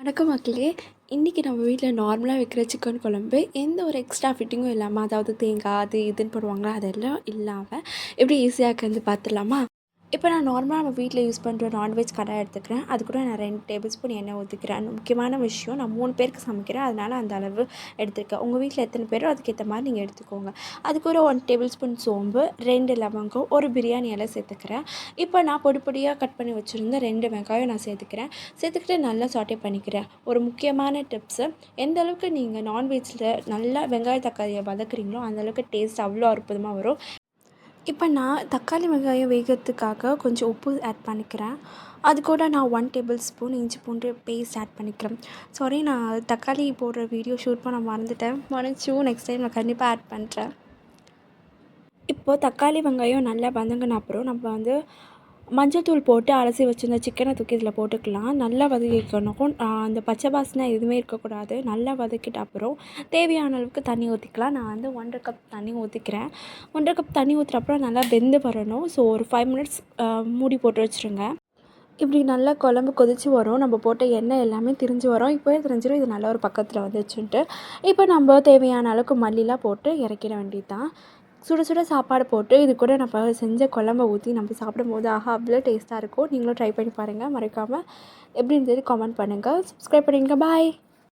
வணக்கம் மக்களே. இன்றைக்கி நம்ம வீட்டில் நார்மலாக வைக்கிற சிக்கன் குழம்பு எந்த ஒரு எக்ஸ்ட்ரா ஃபிட்டிங்கும் இல்லாமல், அதாவது தேங்காய் அது இதுன்னு போடுவாங்களா, அதெல்லாம் இல்லாமல் எப்படி ஈஸியாக இருக்கிறது பார்த்துடலாமா? இப்போ நான் நார்மலாக நம்ம வீட்டில் யூஸ் பண்ணுற நான்வெஜ் கடாய் எடுத்துக்கிறேன். அது கூட நான் 2 டேபிள் ஸ்பூன் எண்ணெய் ஊற்றிக்கிறேன். முக்கியமான விஷயம், நான் 3 பேருக்கு சமைக்கிறேன், அதனால் அந்த அளவு எடுத்துருக்கேன். உங்கள் வீட்டில் எத்தனை பேரோ அதுக்கேற்ற மாதிரி நீங்கள் எடுத்துக்கோங்க. அது கூட 1 டேபிள் ஸ்பூன் சோம்பு, 2 லவங்கம், ஒரு பிரியாணி இலை சேர்த்துக்கிறேன். இப்போ நான் பொடி பொடியாக கட் பண்ணி வச்சுருந்த 2 வெங்காயம் நான் சேர்த்துக்கிட்டு நல்லா சாட்டே பண்ணிக்கிறேன். ஒரு முக்கியமான டிப்ஸு, எந்த அளவுக்கு நீங்கள் நான்வெஜ்ஜில் நல்லா வெங்காய தக்காளியை வதக்குறீங்களோ அந்தளவுக்கு டேஸ்ட் அவ்வளோ அற்புதமாக வரும். இப்போ நான் தக்காளி வெங்காயம் வேகிறதுக்காக கொஞ்சம் உப்பு ஆட் பண்ணிக்கிறேன். அது கூட நான் 1 டேபிள் ஸ்பூன் இஞ்சி பூண்டு பேஸ்ட் ஆட் பண்ணிக்கிறேன். சாரி, நான் தக்காளி போடுற வீடியோ ஷூட் பண்ண மறந்துட்டேன். நெக்ஸ்ட் டைம் நான் கண்டிப்பாக ஆட் பண்ணுறேன். இப்போது தக்காளி வெங்காயம் நல்லா வதங்கின அப்புறம் நம்ம மஞ்சள்தூள் போட்டு அலசி வச்சுருந்த சிக்கனை தூக்கி இதில் போட்டுக்கலாம். நல்லா வதக்கிக்கணும். அந்த பச்சை வாசனை எதுவுமே இருக்கக்கூடாது. நல்லா வதக்கிட்ட அப்புறம் தேவையான அளவுக்கு தண்ணி ஊற்றிக்கலாம். நான் 1.5 கப் தண்ணி ஊற்றிக்கிறேன். 1.5 கப் தண்ணி ஊற்றுற அப்புறம் நல்லா வெந்து வரணும். ஸோ ஒரு 5 மினிட்ஸ் மூடி போட்டு வச்சுருங்க. இப்படி நல்லா குழம்பு கொதித்து வரும். நம்ம போட்ட எண்ணெய் எல்லாமே திரிஞ்சு வரும். இப்போவே தெரிஞ்சிடும் இது நல்லா ஒரு பக்கத்தில் வந்துச்சுன்ட்டு. இப்போ நம்ம தேவையான அளவுக்கு மல்லிலாம் போட்டு இறக்கிட வேண்டியது தான். சுட சுட சாப்பாடு போட்டு இது கூட நம்ம செஞ்ச குழம்ப ஊற்றி நம்ம சாப்பிடும்போது அவ்வளோ டேஸ்ட்டாக இருக்கும். நீங்களும் ட்ரை பண்ணி பாருங்கள். மறக்காமல் எப்படி இருந்தது கமெண்ட் பண்ணுங்கள். சப்ஸ்கிரைப் பண்ணிடுங்க. பாய்.